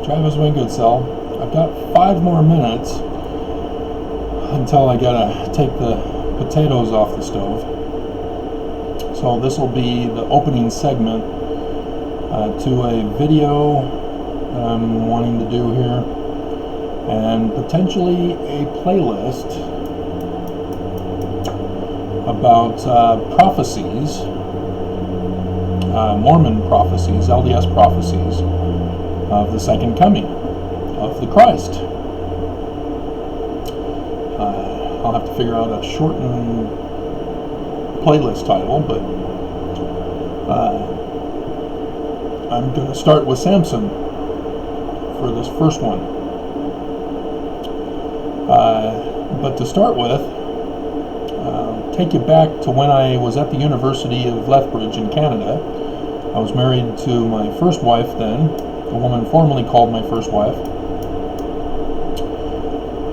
Travis Wingate cell. I've got 5 more minutes until I gotta take the potatoes off the stove. So this will be the opening segment to a video that I'm wanting to do here, and potentially a playlist about prophecies, Mormon prophecies, LDS prophecies of the second coming of the Christ. I'll have to figure out a shortened playlist title, but I'm going to start with Samson for this first one. But to start with, take you back to when I was at the University of Lethbridge in Canada. I was married to my first wife then, a woman formerly called my first wife.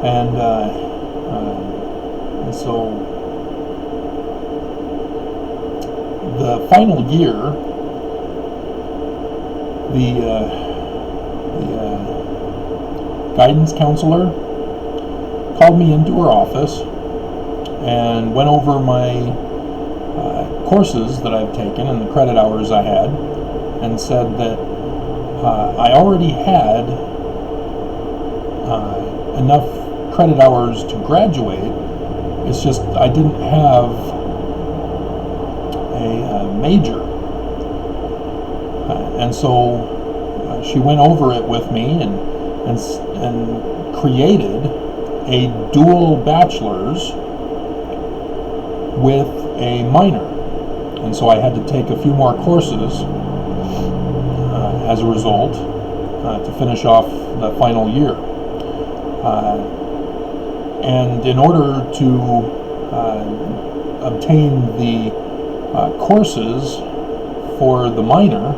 And so the final year, the guidance counselor called me into her office and went over my courses that I've taken and the credit hours I had, and said that I already had enough credit hours to graduate. It's just I didn't have a major. And so she went over it with me and created a dual bachelor's with a minor. And so I had to take a few more courses as a result to finish off the final year. And in order to obtain the courses for the minor,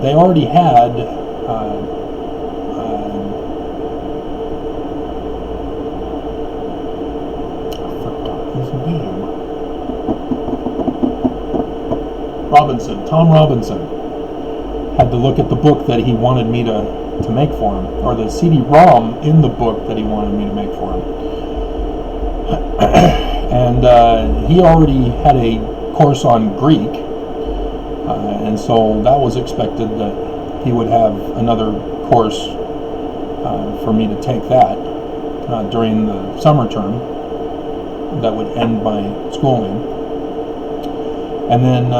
they already had Tom Robinson had to look at the book that he wanted me to make for him, or the CD-ROM in the book that he wanted me to make for him. And he already had a course on Greek, and so that was expected that he would have another course for me to take that during the summer term that would end my schooling. And then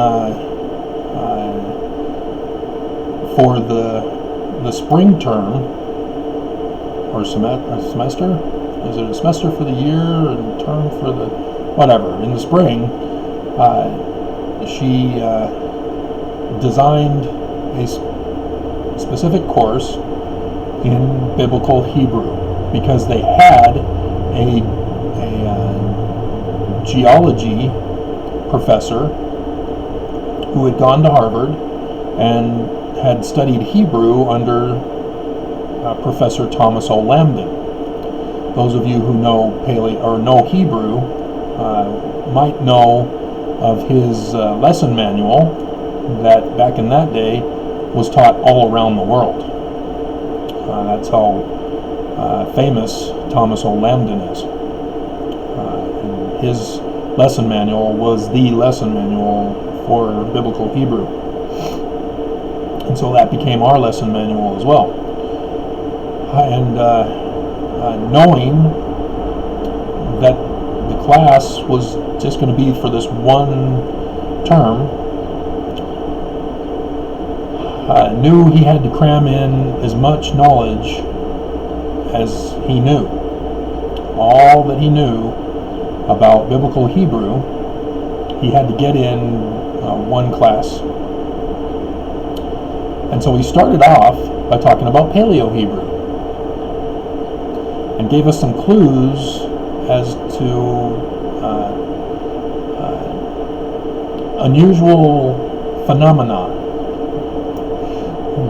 for the spring term, or semester? Is it a semester for the year and term for the whatever? In the spring, she designed a specific course in biblical Hebrew, because they had a geology professor who had gone to Harvard and had studied Hebrew under Professor Thomas O. Lambden. Those of you who know know Hebrew might know of his lesson manual that back in that day was taught all around the world. That's how famous Thomas O. Lambden is. And his lesson manual was the lesson manual for biblical Hebrew. And so that became our lesson manual as well. And knowing that the class was just going to be for this one term, knew he had to cram in as much knowledge as he knew. All that he knew about biblical Hebrew, he had to get in one class. And so he started off by talking about Paleo Hebrew and gave us some clues as to unusual phenomena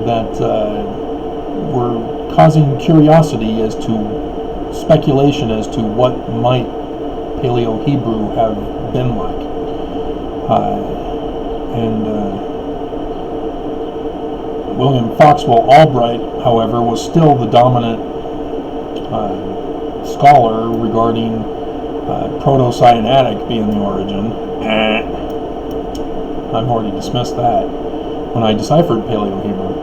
that were causing curiosity as to speculation as to what might Paleo Hebrew have been like. William Foxwell Albright, however, was still the dominant scholar regarding Proto-Sinaitic being the origin. I've already dismissed that when I deciphered Paleo-Hebrew.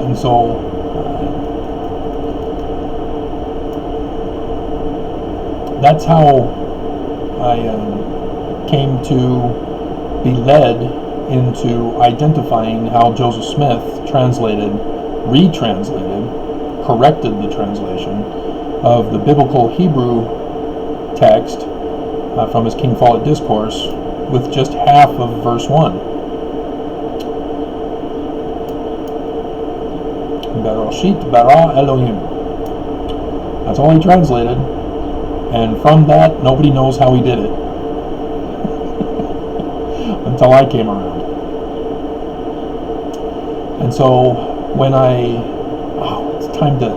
And so that's how I came to be led into identifying how Joseph Smith retranslated, corrected the translation of the biblical Hebrew text from his King Follett Discourse with just half of verse 1. Bereshit bara Elohim. That's all he translated, and from that nobody knows how he did it until I came around. And so when it's time to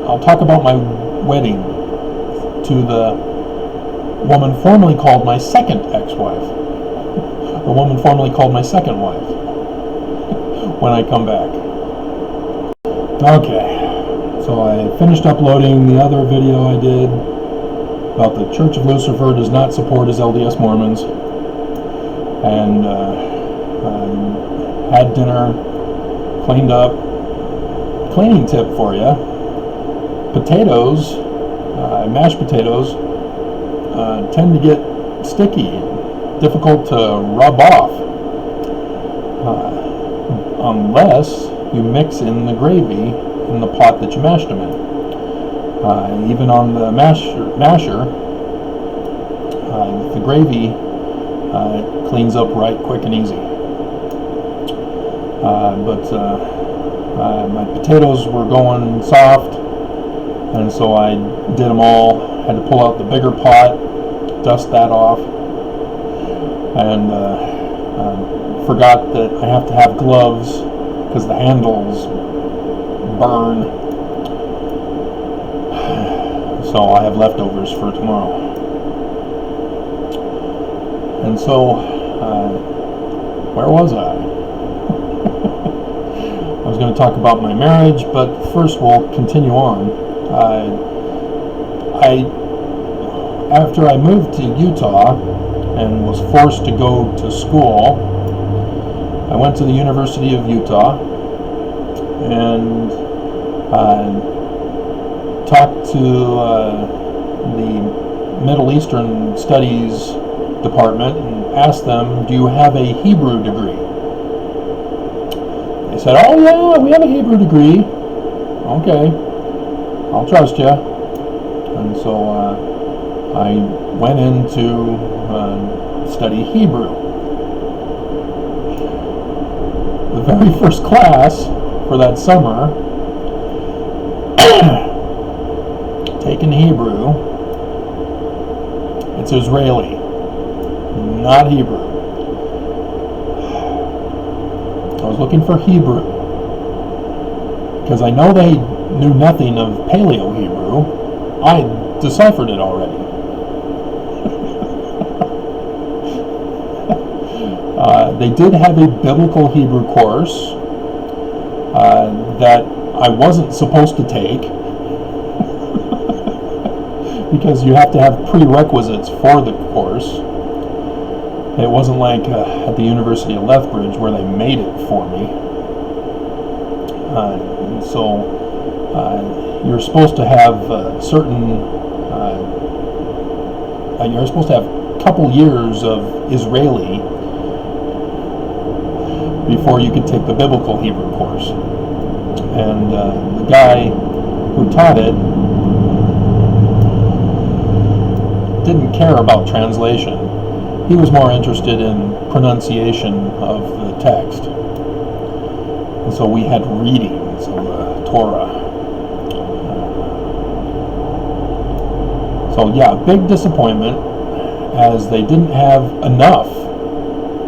I'll talk about my wedding to the woman formerly called my second ex-wife, the woman formerly called my second wife, when I come back. Okay, so I finished uploading the other video I did about the Church of Lucifer does not support as LDS Mormons, and had dinner, cleaned up. Cleaning tip for you: potatoes, mashed potatoes, tend to get sticky, difficult to rub off, unless you mix in the gravy in the pot that you mashed them in. Even on the masher, the gravy cleans up right quick and easy. But my potatoes were going soft, and so I did them all. Had to pull out the bigger pot, dust that off, and forgot that I have to have gloves because the handles burn. So I have leftovers for tomorrow. And so, where was I? I was going to talk about my marriage, but first we'll continue on. After I moved to Utah and was forced to go to school, I went to the University of Utah and talked to the Middle Eastern Studies department and asked them, do you have a Hebrew degree? They said, oh yeah, we have a Hebrew degree. Okay, I'll trust you. And so I went in to study Hebrew. The very first class for that summer, taken Hebrew, it's Israeli, not Hebrew. I was looking for Hebrew because I know they knew nothing of Paleo-Hebrew. I deciphered it already. They did have a biblical Hebrew course that I wasn't supposed to take because you have to have prerequisites for the course. It wasn't like at the University of Lethbridge where they made it for me. So you're supposed to have you're supposed to have a couple years of Israeli before you could take the biblical Hebrew course. And the guy who taught it didn't care about translation. He was more interested in pronunciation of the text. And so we had readings of the Torah. So yeah, big disappointment, as they didn't have enough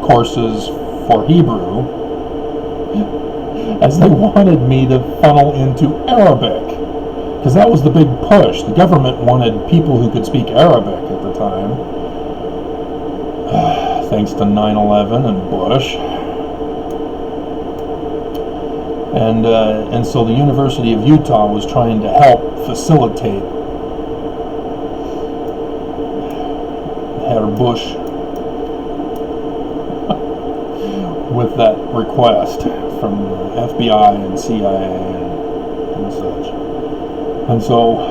courses for Hebrew, as they wanted me to funnel into Arabic, because that was the big push. The government wanted people who could speak Arabic at the time, thanks to 9/11 and Bush. And so the University of Utah was trying to help facilitate Herr Bush with that request from FBI and CIA and such. And so,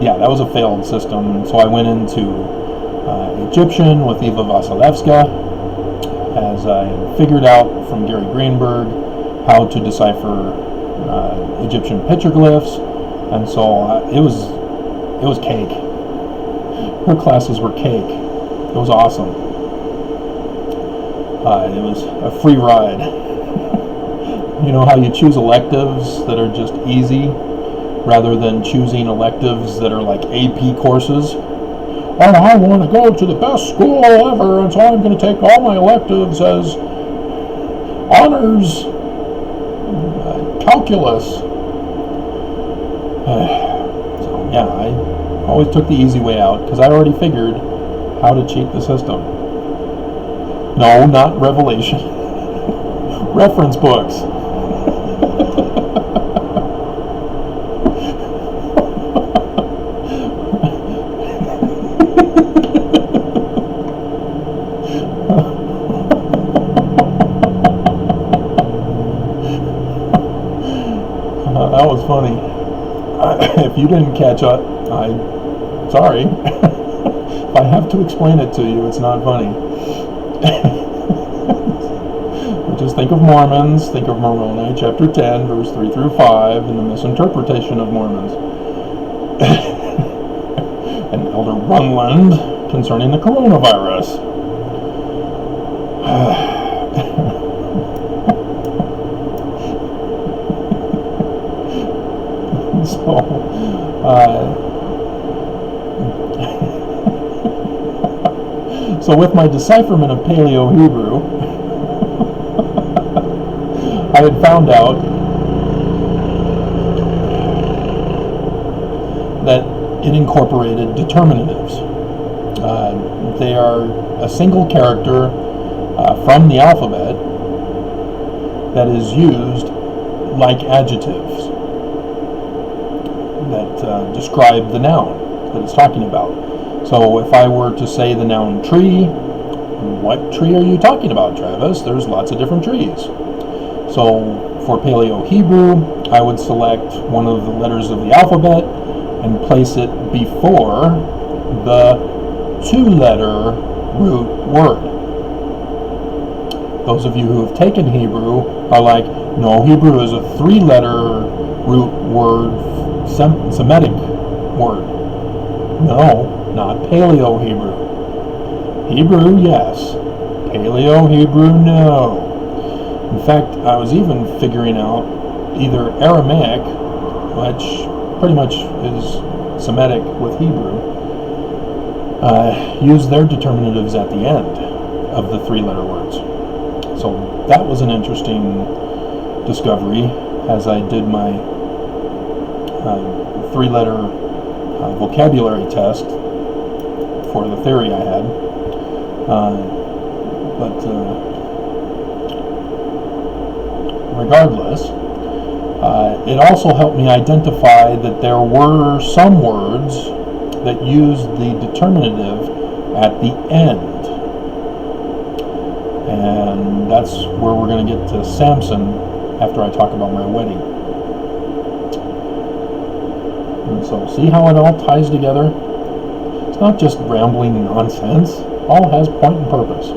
yeah, that was a failed system. So I went into Egyptian with Eva Vasilevska, as I figured out from Gary Greenberg how to decipher Egyptian petroglyphs, and so it was cake. Her classes were cake. It was awesome. It was a free ride. You know how you choose electives that are just easy, rather than choosing electives that are like AP courses? Oh, I want to go to the best school ever, and so I'm going to take all my electives as honors calculus. So yeah, I always took the easy way out because I already figured how to cheat the system. No, not Revelation. Reference books. That was funny. If you didn't catch up, I'm sorry. If I have to explain it to you, it's not funny. Just think of Mormons, think of Moroni, chapter 10, verse 3 through 5, and the misinterpretation of Mormons. And Elder Runland concerning the coronavirus. So with my decipherment of Paleo-Hebrew, I had found out that it incorporated determinatives. They are a single character from the alphabet that is used like adjectives that describe the noun that it's talking about. So if I were to say the noun tree, what tree are you talking about, Travis? There's lots of different trees. So for Paleo-Hebrew, I would select one of the letters of the alphabet and place it before the two-letter root word. Those of you who have taken Hebrew are like, no, Hebrew is a three-letter root word, Semitic word. No, not Paleo-Hebrew. Hebrew, yes. Paleo-Hebrew, no. In fact, I was even figuring out either Aramaic, which pretty much is Semitic with Hebrew, use their determinatives at the end of the three-letter words. So that was an interesting discovery as I did my three-letter vocabulary test for the theory I had. But regardless, it also helped me identify that there were some words that used the determinative at the end. And that's where we're going to get to Samson after I talk about my wedding. And so, see how it all ties together? It's not just rambling nonsense. All has point and purpose.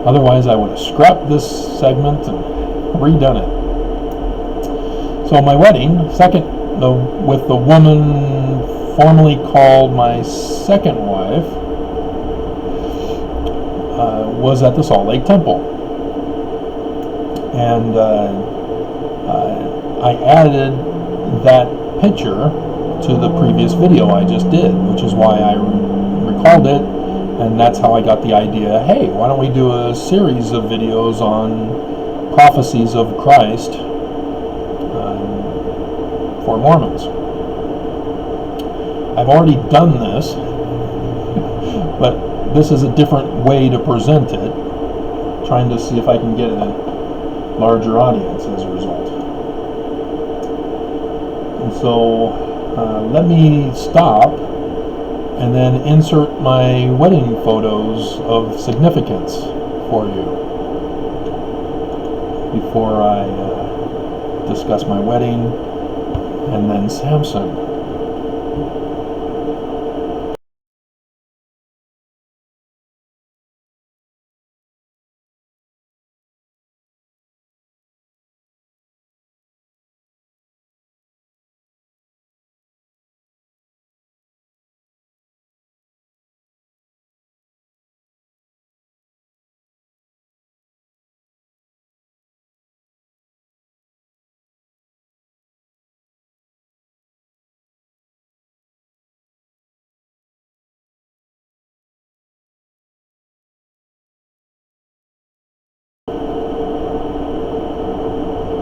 Otherwise, I would have scrapped this segment and redone it. So my wedding, with the woman formerly called my second wife, was at the Salt Lake Temple. And I added that picture to the previous video I just did, which is why I recalled it, and that's how I got the idea, hey, why don't we do a series of videos on prophecies of Christ for Mormons. I've already done this, but this is a different way to present it, trying to see if I can get a larger audience as a result. And so let me stop and then insert my wedding photos of significance for you before I discuss my wedding and then Samson.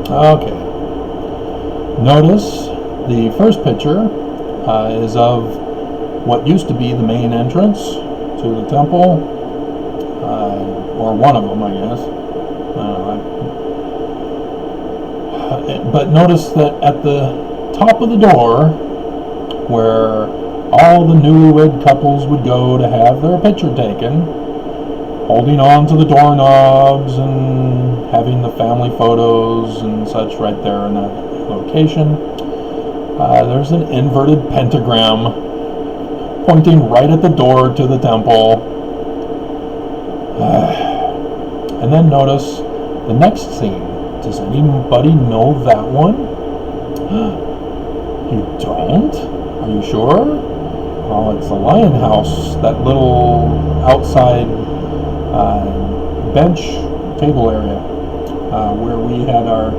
Okay. Notice the first picture is of what used to be the main entrance to the temple, or one of them, I guess. But notice that at the top of the door, where all the newlywed couples would go to have their picture taken, holding on to the doorknobs and having the family photos and such right there in that location, there's an inverted pentagram pointing right at the door to the temple. And then notice the next scene. Does anybody know that one? You don't? Are you sure? Oh, it's the Lion House, that little outside bench table area where we had our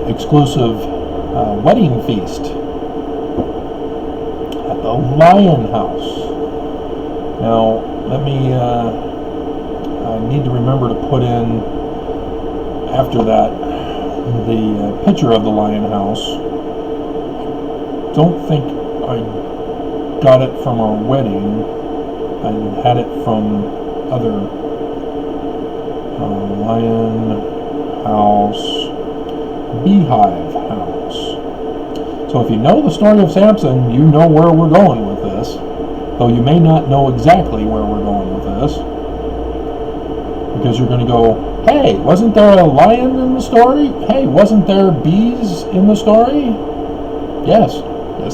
exclusive wedding feast at the Lion House. Now, let me, I need to remember to put in after that the picture of the Lion House. I don't think I got it from our wedding. I had it from other Lion House, Beehive House. So if you know the story of Samson, you know where we're going with this, though you may not know exactly where we're going with this, because you're going to go, hey, wasn't there a lion in the story? Hey, wasn't there bees in the story? Yes,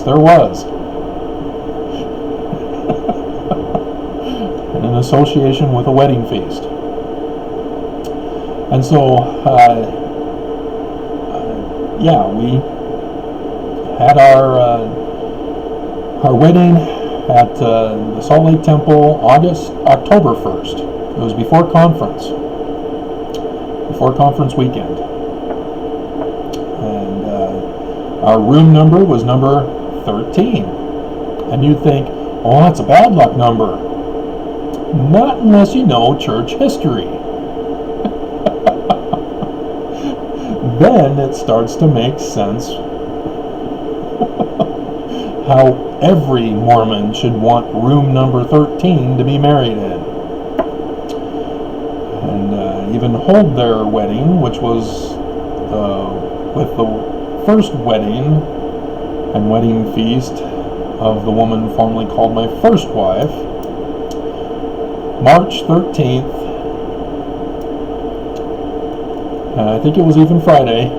there was. In association with a wedding feast. And so, yeah, we had our wedding at the Salt Lake Temple October 1st. It was before conference weekend. And our room number was number 13. And you'd think, oh, that's a bad luck number. Not unless you know church history. Then it starts to make sense how every Mormon should want room number 13 to be married in. And even hold their wedding, which was with the first wedding and wedding feast of the woman formerly called my first wife, March 13th, and I think it was even Friday,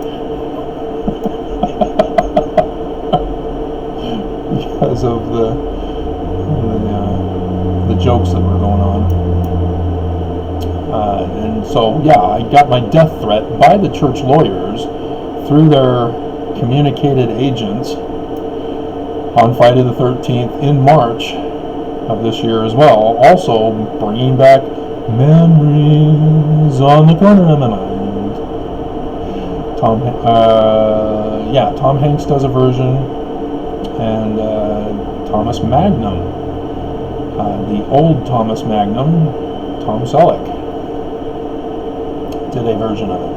because of the jokes that were going on. And so, yeah, I got my death threat by the church lawyers through their communicated agents on Friday the 13th in March of this year as well, also bringing back memories on the corner of my mind. Tom Hanks does a version, and Thomas Magnum, the old Thomas Magnum, Tom Selleck, did a version of it.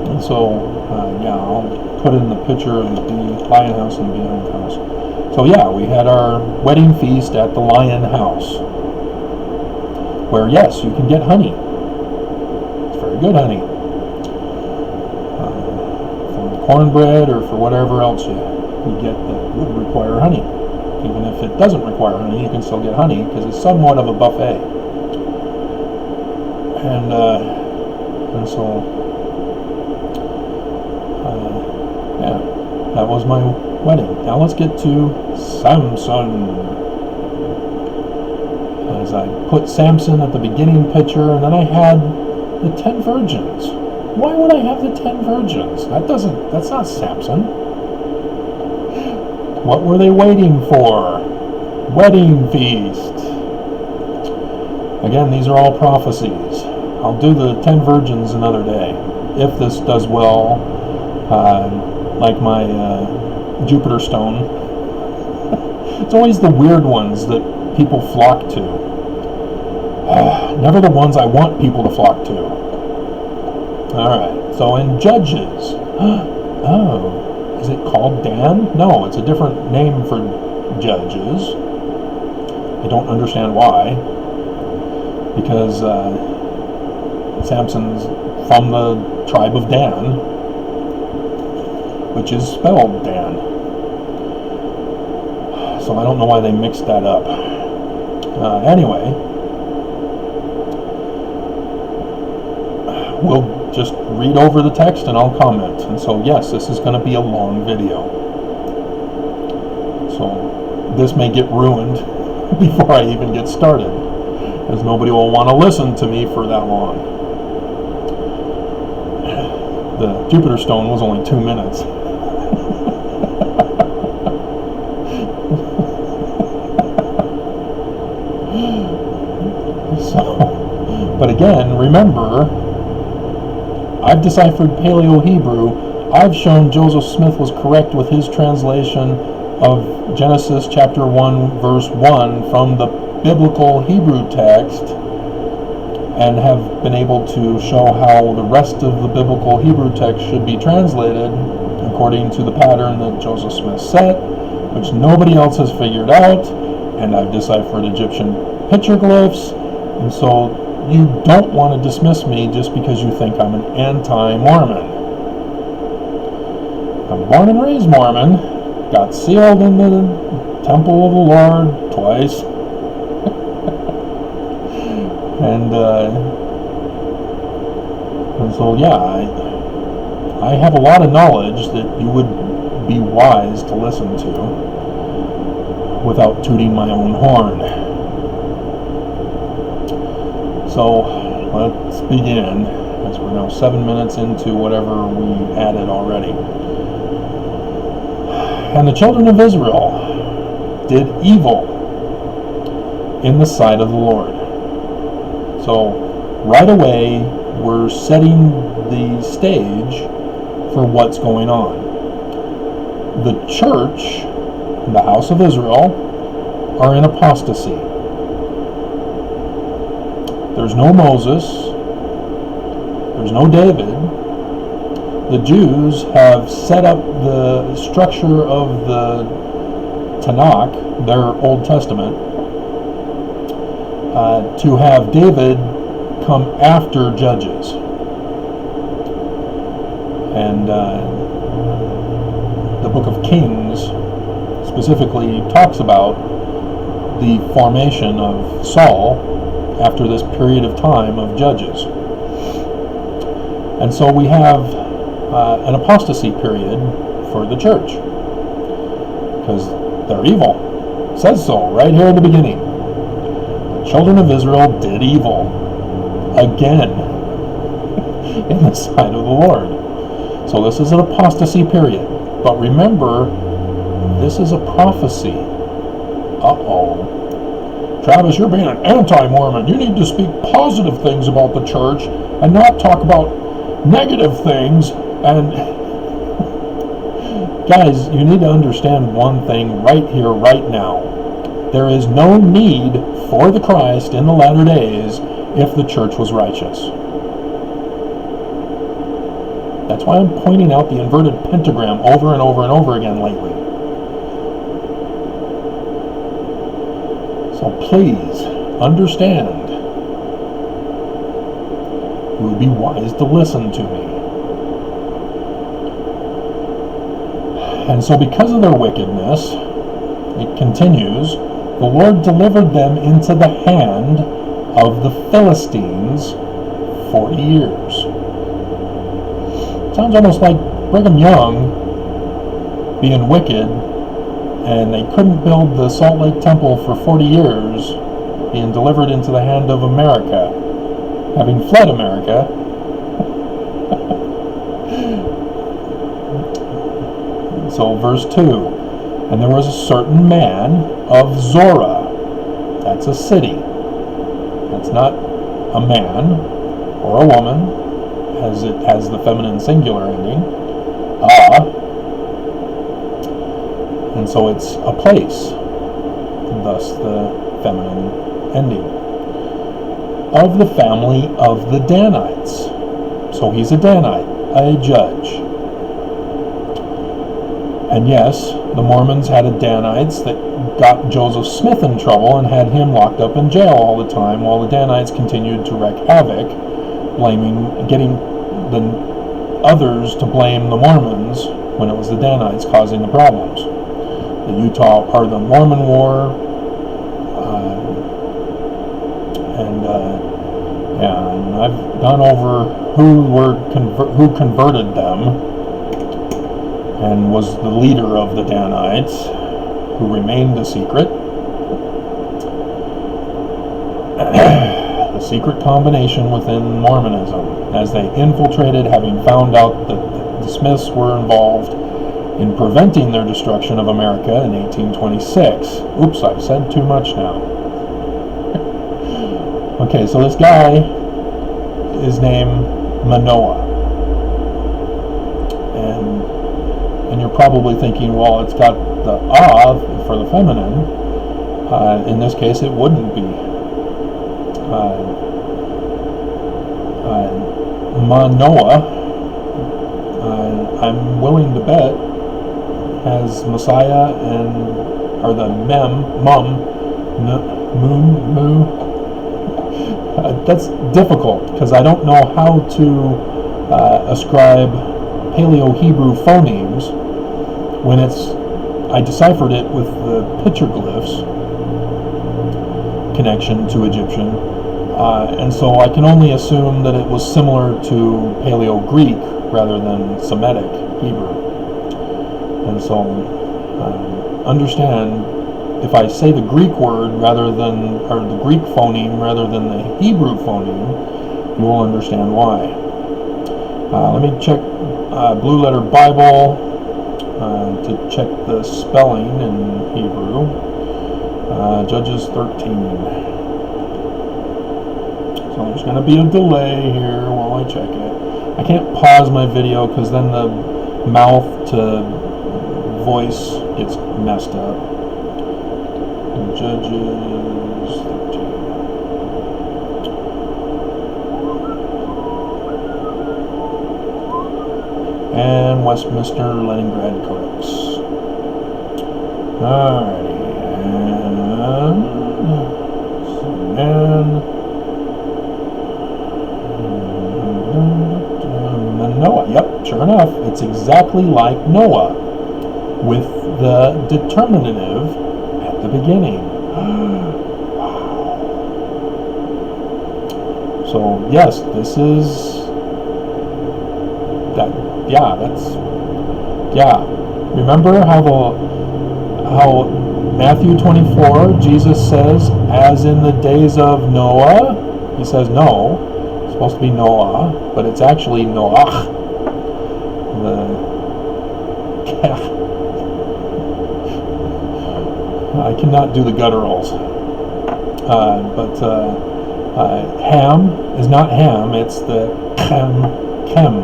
And so, yeah, I'll put in the picture of the lion house and the beehive house. So yeah, we had our wedding feast at the lion house, where yes, you can get honey. It's very good honey. For cornbread or for whatever else you get that would require honey. Even if it doesn't require honey, you can still get honey because it's somewhat of a buffet. And so, yeah, that was my wedding. Now let's get to Samson. As I put Samson at the beginning picture, and then I had the 10 virgins. Why would I have the 10 virgins? That's not Samson. What were they waiting for? Wedding feast. Again, these are all prophecies. I'll do the 10 virgins another day. If this does well, like my Jupiter stone. It's always the weird ones that people flock to. Never the ones I want people to flock to. Alright, so in Judges. Oh, is it called Dan? No, it's a different name for Judges. I don't understand why. Because Samson's from the tribe of Dan, which is spelled Dan. So I don't know why they mixed that up. Anyway, we'll just read over the text and I'll comment. And so yes, this is going to be a long video. So this may get ruined before I even get started, as nobody will want to listen to me for that long. The Jupiter stone was only 2 minutes. But again, remember, I've deciphered Paleo-Hebrew. I've shown Joseph Smith was correct with his translation of Genesis chapter 1, verse 1 from the biblical Hebrew text, and have been able to show how the rest of the biblical Hebrew text should be translated according to the pattern that Joseph Smith set, which nobody else has figured out. And I've deciphered Egyptian petroglyphs. And so you don't want to dismiss me just because you think I'm an anti-Mormon. I'm born and raised Mormon, got sealed in the temple of the Lord twice, and so yeah, I have a lot of knowledge that you would be wise to listen to without tooting my own horn. So let's begin, as we're now 7 minutes into whatever we added already. And the children of Israel did evil in the sight of the Lord. So right away, we're setting the stage for what's going on. The church, the house of Israel, are in apostasy. There's no Moses. There's no David. The Jews have set up the structure of the Tanakh, their Old Testament, to have David come after Judges. And the book of Kings specifically talks about the formation of Saul after this period of time of Judges. And so we have an apostasy period for the church, because they're evil. It says so right here in the beginning. The children of Israel did evil again in the sight of the Lord. So this is an apostasy period. But remember, this is a prophecy. Uh-oh. Travis, you're being an anti-Mormon. You need to speak positive things about the church and not talk about negative things. And guys, you need to understand one thing right here, right now. There is no need for the Christ in the latter days if the church was righteous. That's why I'm pointing out the inverted pentagram over and over and over again lately. So please understand. It would be wise to listen to me. And so because of their wickedness, it continues, the Lord delivered them into the hand of the Philistines 40 years. Sounds almost like Brigham Young being wicked, and they couldn't build the Salt Lake Temple for 40 years, being delivered into the hand of America, having fled America. So verse 2, and there was a certain man of Zorah. That's a city. That's not a man or a woman, as it has the feminine singular ending. And so it's a place, thus the feminine ending. Of the family of the Danites. So he's a Danite, a judge. And yes, the Mormons had a Danites that got Joseph Smith in trouble and had him locked up in jail all the time, while the Danites continued to wreak havoc, getting the others to blame the Mormons when it was the Danites causing the problems. The Mormon War, and I've gone over who converted them, and was the leader of the Danites, who remained a secret. The secret combination within Mormonism, as they infiltrated, having found out that the Smiths were involved in preventing their destruction of America in 1826. Oops, I've said too much now. Okay, so this guy is named Manoah. And you're probably thinking, well, it's got the for the feminine. In this case, it wouldn't be. Manoah, I'm willing to bet, has Messiah or the Moon. That's difficult because I don't know how to ascribe Paleo-Hebrew phonemes when I deciphered it with the petroglyphs connection to Egyptian, and so I can only assume that it was similar to Paleo-Greek rather than Semitic Hebrew. And so understand, if I say the Greek word or the Greek phoneme rather than the Hebrew phoneme, you will understand why. Let me check Blue Letter Bible to check the spelling in Hebrew. Judges 13. So there's going to be a delay here while I check it. I can't pause my video because then the mouth to voice gets messed up. Judges 13. And Westminster Leningrad Codex. Alrighty. And Manoah. Yep, sure enough, it's exactly like Noah, with the determinative at the beginning. So yes, this is that. Remember how Matthew 24, Jesus says, as in the days of Noah? He says no, it's supposed to be Noah, but it's actually Noach. I cannot do the gutturals. But Ham is not Ham, it's the Chem,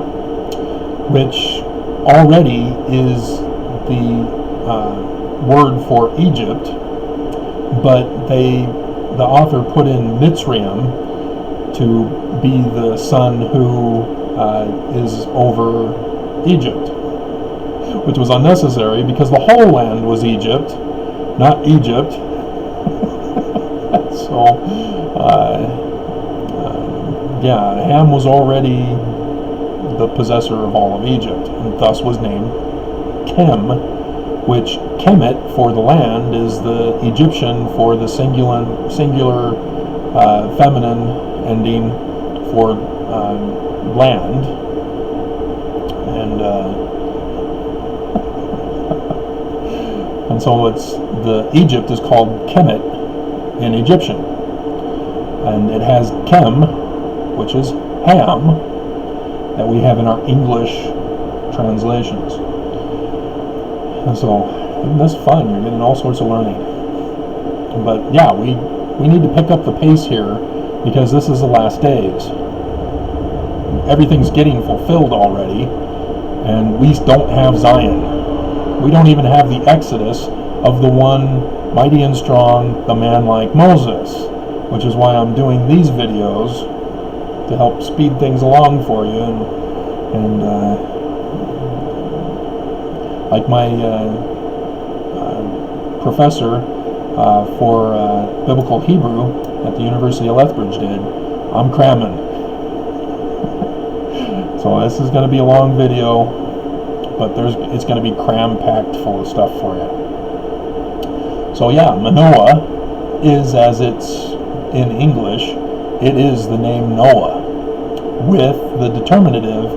which already is the word for Egypt, but the author put in Mitzrayim to be the son who is over Egypt, which was unnecessary because the whole land was Egypt, not Egypt. So, Ham was already the possessor of all of Egypt, and thus was named Chem, which Kemet for the land is the Egyptian for the singular feminine ending for land, and so the Egypt is called Kemet in Egyptian, and it has Chem, which is Ham, that we have in our English translations. And so, isn't this fun? You're getting all sorts of learning. But yeah, we need to pick up the pace here because this is the last days. Everything's getting fulfilled already, and we don't have Zion. We don't even have the exodus of the one mighty and strong, the man like Moses, which is why I'm doing these videos to help speed things along for you, and like my professor for Biblical Hebrew at the University of Lethbridge did, I'm cramming. So this is going to be a long video, but it's going to be cram-packed full of stuff for you. So yeah, Manoah is, as it's in English, it is the name Noah, with the determinative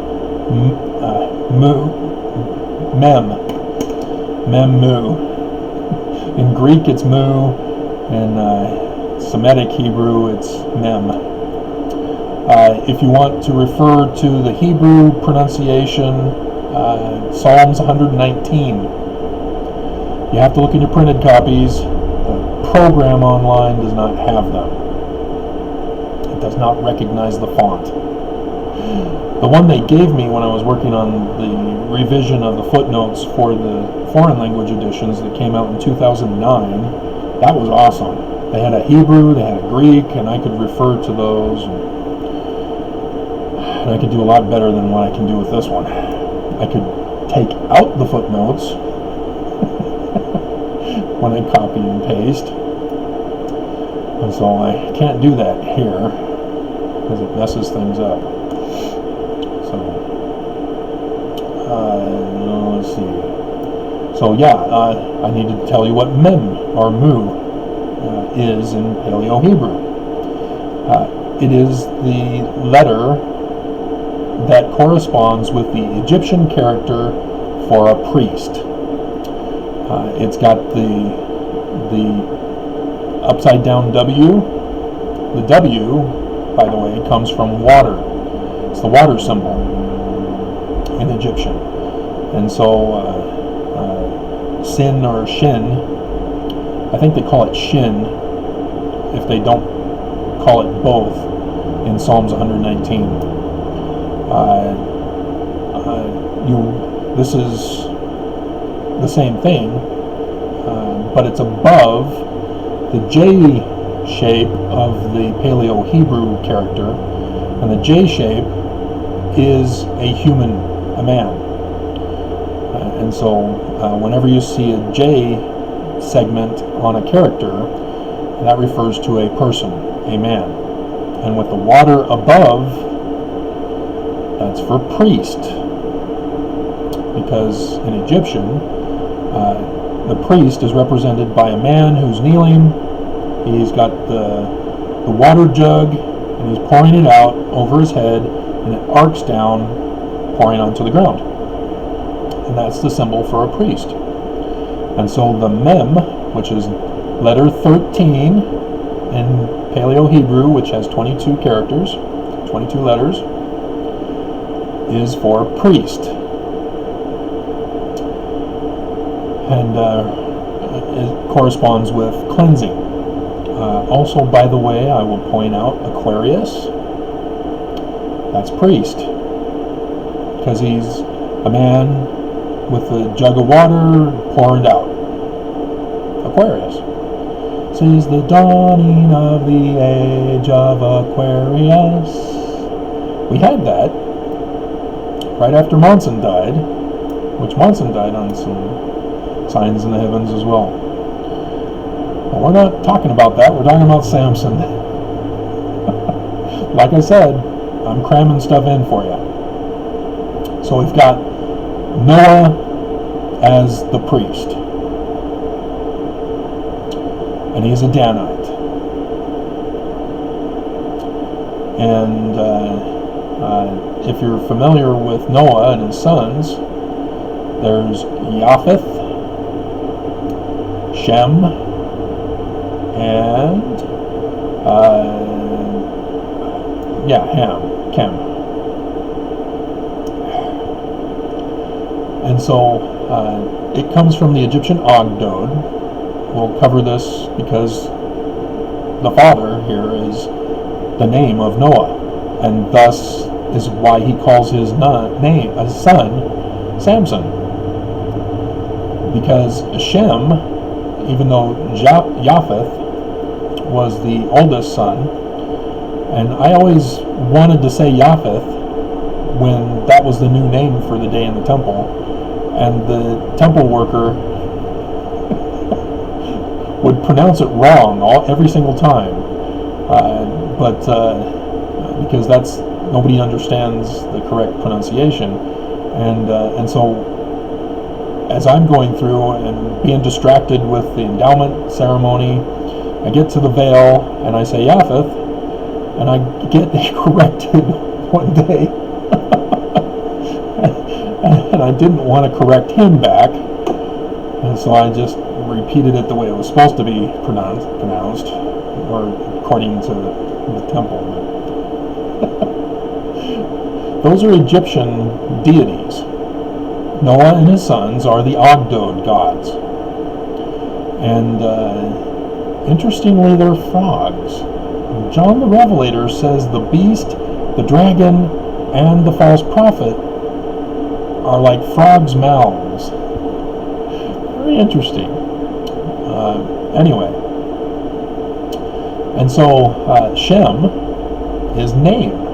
mem-mu. In Greek it's mu, in Semitic Hebrew it's mem. If you want to refer to the Hebrew pronunciation, Psalms 119. You have to look in your printed copies. The program online does not have them. It does not recognize the font. The one they gave me when I was working on the revision of the footnotes for the foreign language editions that came out in 2009, that was awesome. They had a Hebrew, they had a Greek, and I could refer to those. And I could do a lot better than what I can do with this one. I could take out the footnotes when I copy and paste. And so I can't do that here because it messes things up. So, let's see. So yeah, I need to tell you what mem or mu is in Paleo Hebrew. It is the letter that corresponds with the Egyptian character for a priest. It's got the upside down W. The W, by the way, comes from water. It's the water symbol in Egyptian. And so sin or shin, I think they call it shin if they don't call it both in Psalms 119. This is the same thing, but it's above the J shape of the Paleo Hebrew character, and the J shape is a human, a man. And so whenever you see a J segment on a character, that refers to a person, a man. And with the water above, that's for priest. Because in Egyptian, the priest is represented by a man who's kneeling. He's got the water jug, and he's pouring it out over his head, and it arcs down, pouring onto the ground. And that's the symbol for a priest. And so the mem, which is letter 13 in Paleo Hebrew, which has 22 characters, 22 letters, is for priest. And it corresponds with cleansing. Also, by the way, I will point out Aquarius. That's priest. Because he's a man with a jug of water poured out. Aquarius. Since the dawning of the age of Aquarius. We had that right after Monson died, which Monson died on some signs in the heavens as well. But we're not talking about that. We're talking about Samson. Like I said, I'm cramming stuff in for you. So we've got Noah as the priest, and he's a Danite. And if you're familiar with Noah and his sons, there's Japheth, Shem, and Chem. And so it comes from the Egyptian Ogdod. We'll cover this because the father here is the name of Noah, and thus is why he calls his son Samson. Because Shem, even though Japheth was the oldest son, and I always wanted to say Japheth when that was the new name for the day in the temple, and the temple worker would pronounce it wrong every single time, but because nobody understands the correct pronunciation, and so as I'm going through and being distracted with the endowment ceremony, I get to the veil and I say Japheth, and I get corrected one day, and I didn't want to correct him back, and so I just repeated it the way it was supposed to be pronounced, or according to the temple. Those are Egyptian deities. Noah and his sons are the Ogdod gods. And interestingly, they're frogs. John the Revelator says the beast, the dragon, and the false prophet are like frogs' mouths. Very interesting. Anyway. And so Shem is name.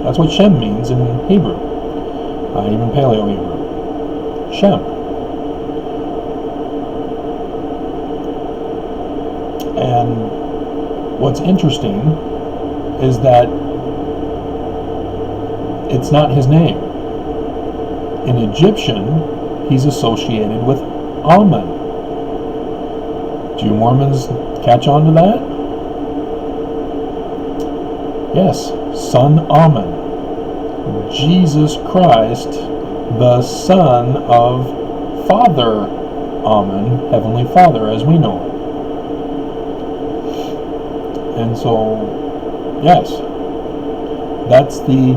That's what Shem means in Hebrew. Even Paleo-Hebrew. Shem. And what's interesting is that it's not his name. In Egyptian, he's associated with Amen. Do you Mormons catch on to that? Yes, son Amen. Jesus Christ, the Son of Father Amen, Heavenly Father, as we know. And so, yes, that's the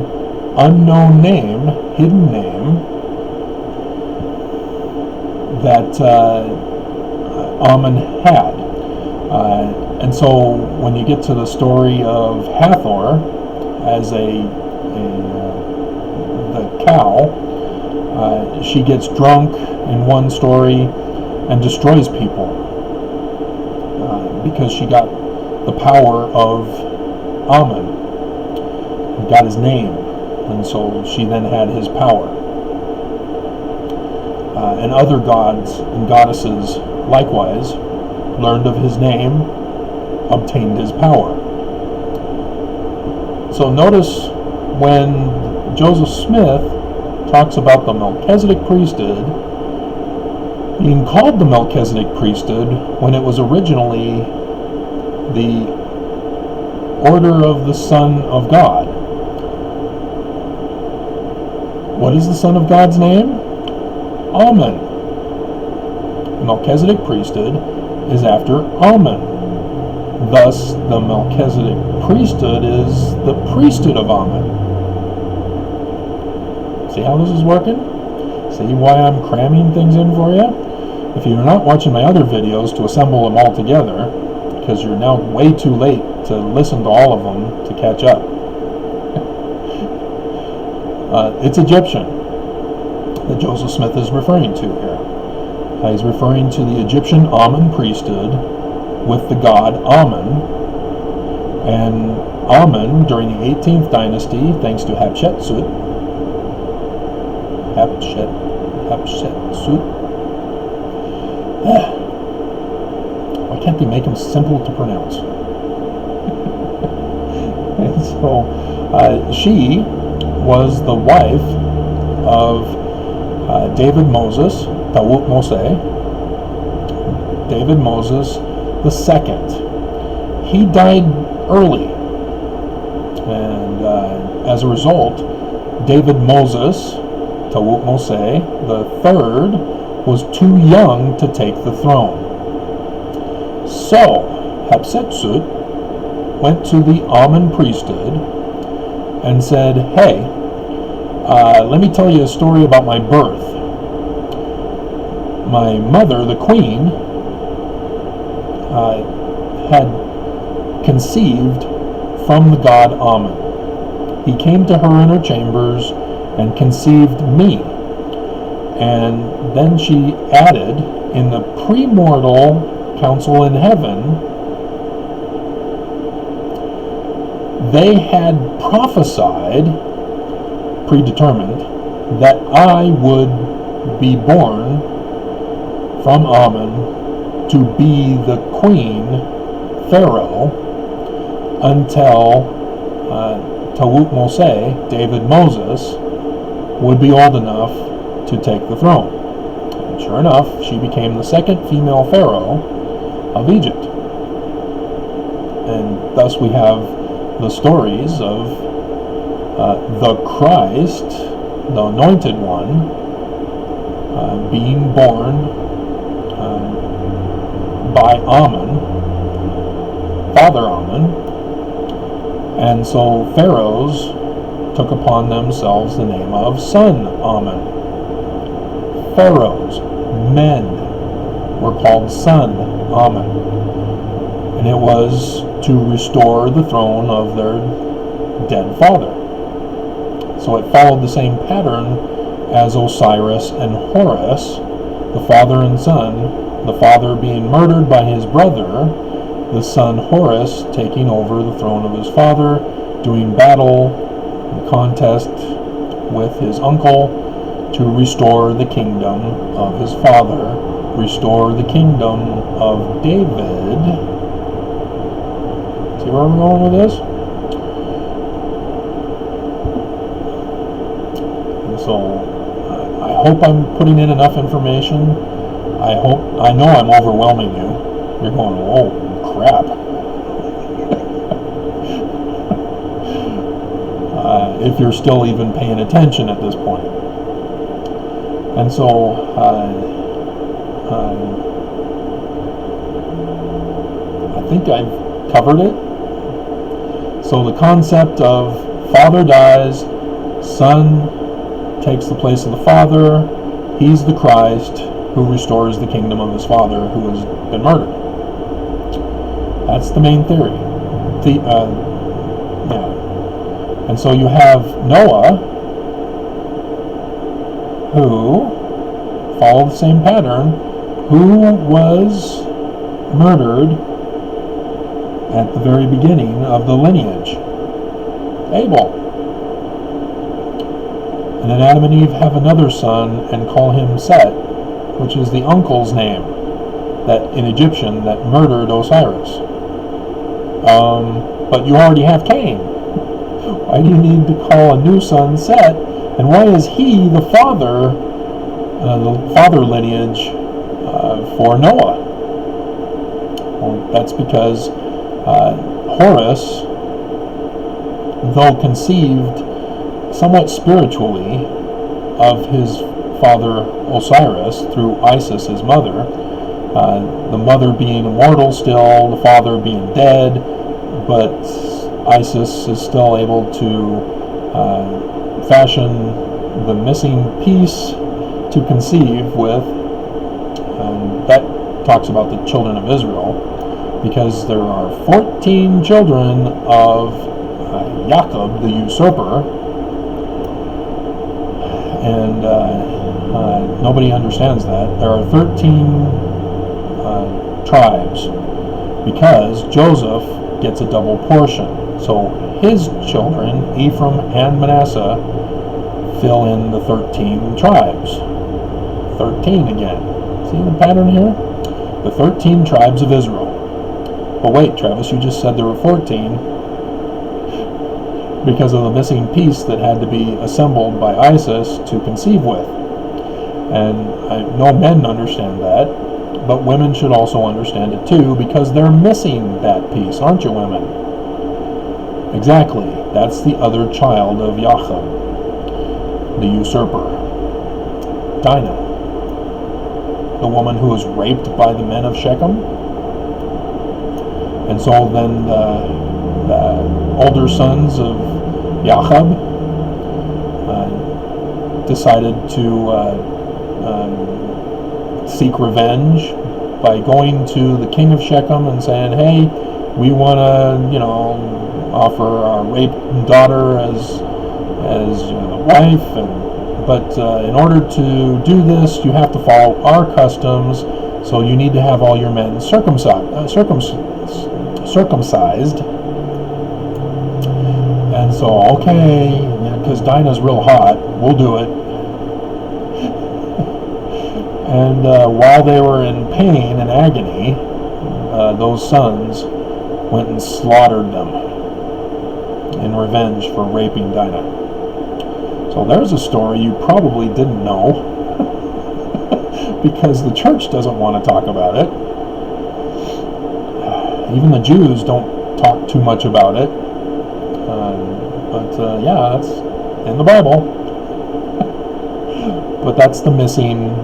unknown name, hidden name, that Amen had. And so, when you get to the story of Hathor as the cow, she gets drunk in one story and destroys people because she got the power of Amen, got his name, and so she then had his power. And other gods and goddesses likewise learned of his name, obtained his power. So notice when Joseph Smith talks about the Melchizedek priesthood, being called the Melchizedek priesthood when it was originally the order of the Son of God. What is the Son of God's name? Amen. The Melchizedek priesthood is after Amen. Thus, the Melchizedek priesthood is the priesthood of Amen. See how this is working? See why I'm cramming things in for you? If you're not watching my other videos to assemble them all together, because you're now way too late to listen to all of them to catch up. It's Egyptian that Joseph Smith is referring to here. He's referring to the Egyptian Amen priesthood with the god Amen. And Amen, during the 18th dynasty, thanks to Hatshepsut, Hatshepsut. Why can't they make them simple to pronounce? And so she was the wife of David Moses, Tawut Moshe, David Moses the second. He died early, and as a result, David Moses, Tawut Moshe the third, was too young to take the throne. So Hatshepsut went to the Ammon priesthood and said, "Hey, let me tell you a story about my birth. My mother, the queen, had conceived from the god Ammon. He came to her in her chambers and conceived me. And then she added, in the premortal council in heaven, they had prophesied, predetermined, that I would be born from Ammon to be the queen, Pharaoh, until Tawut Moshe, David Moses, would be old enough to take the throne." And sure enough, she became the second female Pharaoh of Egypt. And thus we have the stories of the Christ, the Anointed One, being born by Ammon, Father Ammon, and so pharaohs took upon themselves the name of Son Ammon. Pharaohs, men, were called Son Ammon, and it was to restore the throne of their dead father. So it followed the same pattern as Osiris and Horus, the father and son, the father being murdered by his brother, the son Horus taking over the throne of his father, doing battle and contest with his uncle to restore the kingdom of his father, restore the kingdom of David. See where we're going with this? And so I hope I'm putting in enough information. I know I'm overwhelming you. You're going, oh crap. If you're still even paying attention at this point. And so I think I've covered it. So the concept of father dies, son takes the place of the father, he's the Christ who restores the kingdom of his father who has been murdered. That's the main theory. And so you have Noah, who followed the same pattern, who was murdered at the very beginning of the lineage. Abel. And then Adam and Eve have another son and call him Set, which is the uncle's name, that in Egyptian, that murdered Osiris. But you already have Cain. Why do you need to call a new son Set? And why is he the father lineage for Noah? Well, that's because Horus, though conceived somewhat spiritually of his father Osiris through Isis, his mother, the mother being immortal still, the father being dead, but Isis is still able to fashion the missing piece to conceive with. That talks about the children of Israel, because there are 14 children of Jacob, the usurper, and nobody understands that. There are 13 tribes, because Joseph gets a double portion. So his children, Ephraim and Manasseh, fill in the 13 tribes. 13 again. See the pattern here? The 13 tribes of Israel. But wait, Travis, you just said there were 14 because of the missing piece that had to be assembled by Isis to conceive with. And I know men understand that, but women should also understand it too, because they're missing that piece, aren't you, women? Exactly. That's the other child of Jacob, the usurper. Dinah, the woman who was raped by the men of Shechem. And so then the older sons of Jacob decided to seek revenge by going to the king of Shechem and saying, hey, we want to, offer our raped daughter as wife, but in order to do this, you have to follow our customs, so you need to have all your men circumcised. And so, okay, because Dinah's real hot, we'll do it. And while they were in pain and agony, those sons went and slaughtered them in revenge for raping Dinah. So there's a story you probably didn't know, because the church doesn't want to talk about it. Even the Jews don't talk too much about it. But that's in the Bible. But that's the missing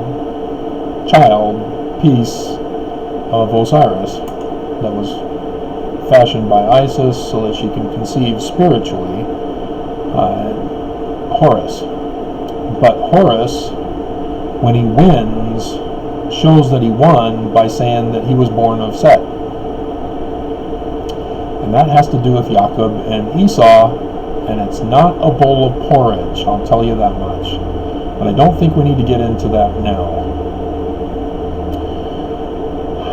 child piece of Osiris that was fashioned by Isis so that she can conceive spiritually Horus. But Horus, when he wins, shows that he won by saying that he was born of Set. And that has to do with Jacob and Esau, and it's not a bowl of porridge, I'll tell you that much. But I don't think we need to get into that now.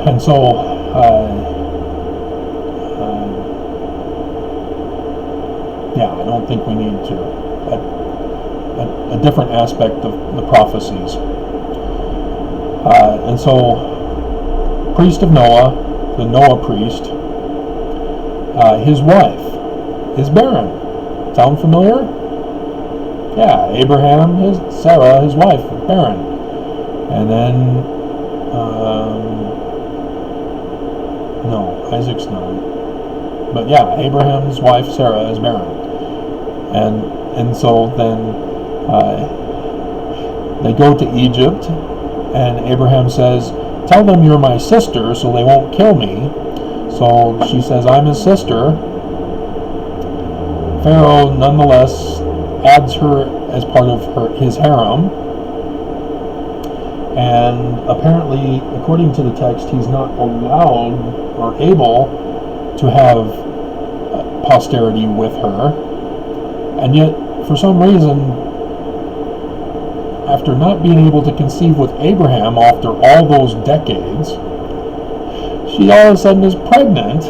And so, I don't think we need to. A different aspect of the prophecies. And so, priest of Noah, the Noah priest, his wife is barren. Sound familiar? Yeah, Abraham, Sarah, his wife, barren. And then, Isaac's not. But yeah, Abraham's wife, Sarah, is barren. And so then they go to Egypt, and Abraham says, tell them you're my sister so they won't kill me. So she says, I'm his sister. Pharaoh nonetheless adds her as part of his harem, and apparently, according to the text, he's not allowed or able to have posterity with her. And yet, for some reason, after not being able to conceive with Abraham after all those decades, she all of a sudden is pregnant,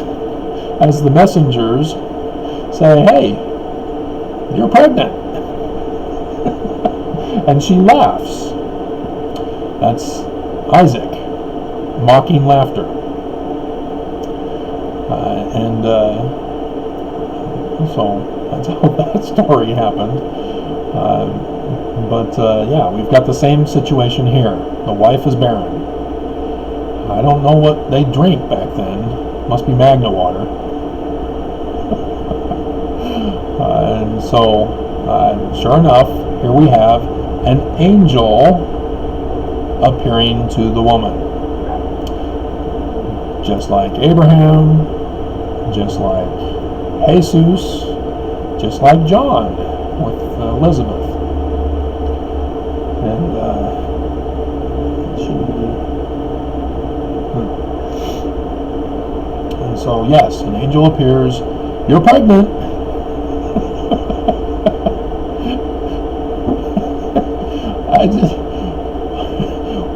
as the messengers say, hey, you're pregnant. And she laughs. That's Isaac, mocking laughter. So that's how that story happened. We've got the same situation here. The wife is barren. I don't know what they drink back then. Must be Magna water. And so, sure enough, here we have an angel appearing to the woman. Just like Abraham, just like Jesus, just like John with Elizabeth. And and so yes, an angel appears. You're pregnant.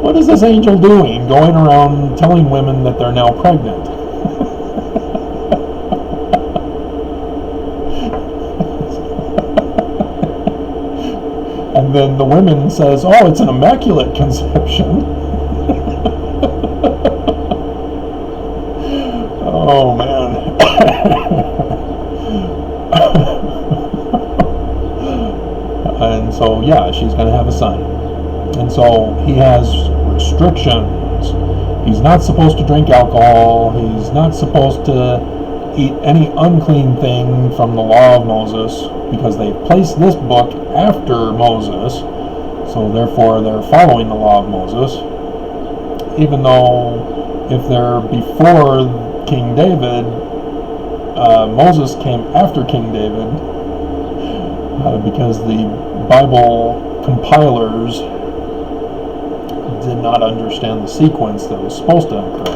What is this angel doing, going around telling women that they're now pregnant? And then the women says, oh, it's an immaculate conception. Oh, man. And so, yeah, she's going to have a son. And so he has restrictions. He's not supposed to drink alcohol. He's not supposed to eat any unclean thing from the law of Moses, because they placed this book after Moses, so therefore they're following the law of Moses, even though if they're before King David, Moses came after King David, because the Bible compilers did not understand the sequence that was supposed to occur.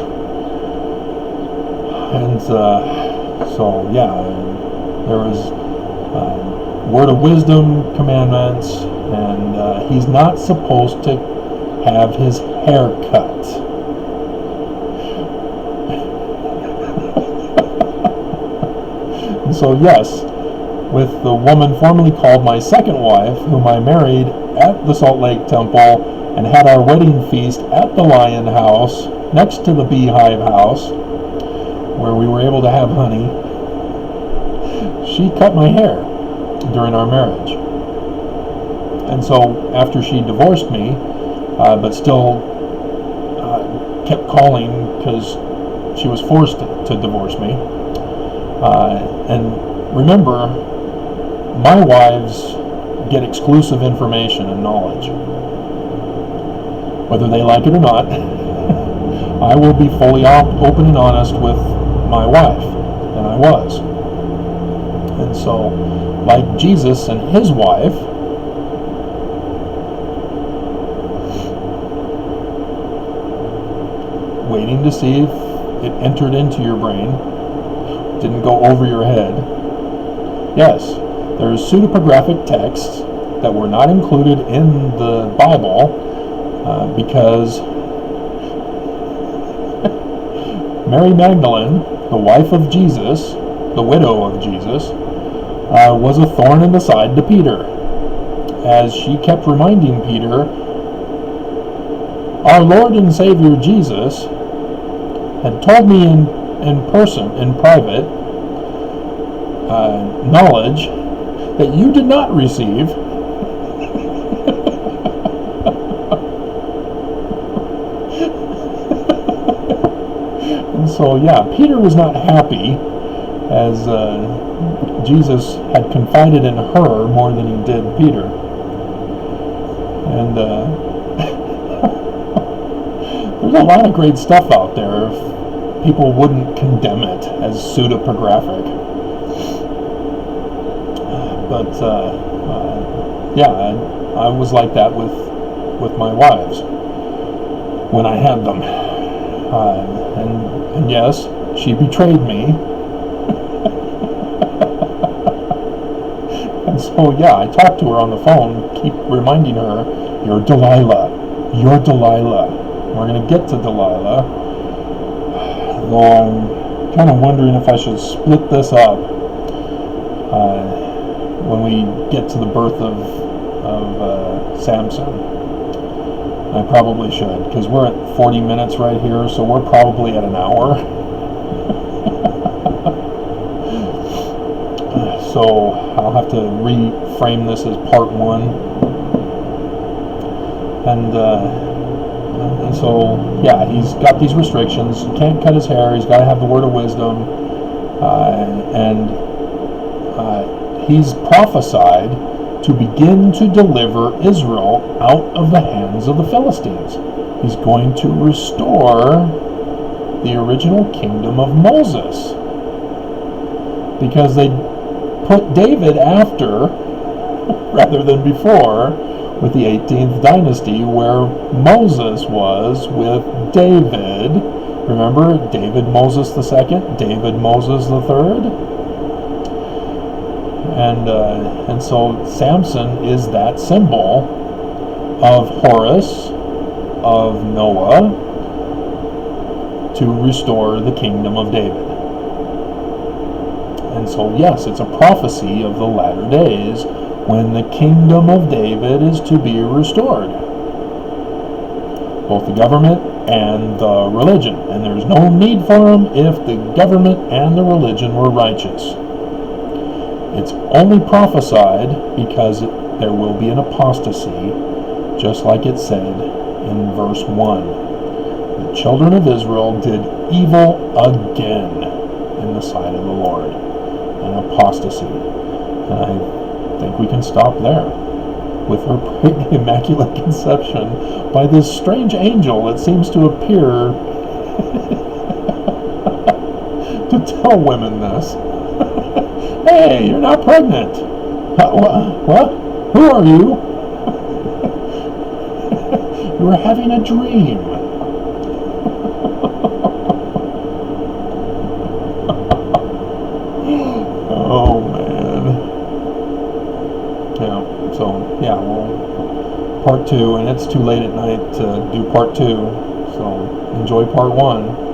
And so, yeah, there was word of wisdom commandments, and he's not supposed to have his hair cut. And so, yes, with the woman formerly called my second wife, whom I married at the Salt Lake Temple and had our wedding feast at the Lion House next to the Beehive House, where we were able to have honey, she cut my hair during our marriage. And so after she divorced me, but still kept calling because she was forced to divorce me. And remember, my wives get exclusive information and knowledge. Whether they like it or not, I will be fully open and honest with my wife, and I was. And so, like Jesus and his wife, waiting to see if it entered into your brain, didn't go over your head. Yes, there's pseudepigraphic texts that were not included in the Bible because Mary Magdalene, the wife of Jesus, the widow of Jesus, was a thorn in the side to Peter, as she kept reminding Peter, our Lord and Savior Jesus had told me in person, in private, knowledge that you did not receive. And so, yeah, Peter was not happy, as Jesus had confided in her more than he did Peter. And there's a lot of great stuff out there if people wouldn't condemn it as pseudepigraphic. But yeah, I was like that with my wives when I had them. And yes, she betrayed me. And so, yeah, I talked to her on the phone, keep reminding her, you're Delilah. You're Delilah. We're going to get to Delilah. Though I'm kind of wondering if I should split this up when we get to the birth of Samson. I probably should, because we're at 40 minutes right here, so we're probably at an hour. So I'll have to reframe this as part one. And so, yeah, he's got these restrictions. He can't cut his hair. He's got to have the word of wisdom. And he's prophesied to begin to deliver Israel out of the hands of the Philistines. He's going to restore the original kingdom of Moses, because they put David after rather than before with the 18th dynasty, where Moses was with David. Remember, David Moses II, David Moses III? And so Samson is that symbol of Horus, of Noah, to restore the kingdom of David. And so, yes, it's a prophecy of the latter days when the kingdom of David is to be restored. Both the government and the religion. And there's no need for them if the government and the religion were righteous. It's only prophesied because there will be an apostasy, just like it said in verse 1. The children of Israel did evil again in the sight of the Lord. An apostasy. And I think we can stop there with her immaculate conception by this strange angel that seems to appear to tell women this. Hey, you're not pregnant. What? Who are you? You were having a dream. Oh, man. Yeah, so, yeah, well, part 2, and it's too late at night to do part 2, so enjoy part 1.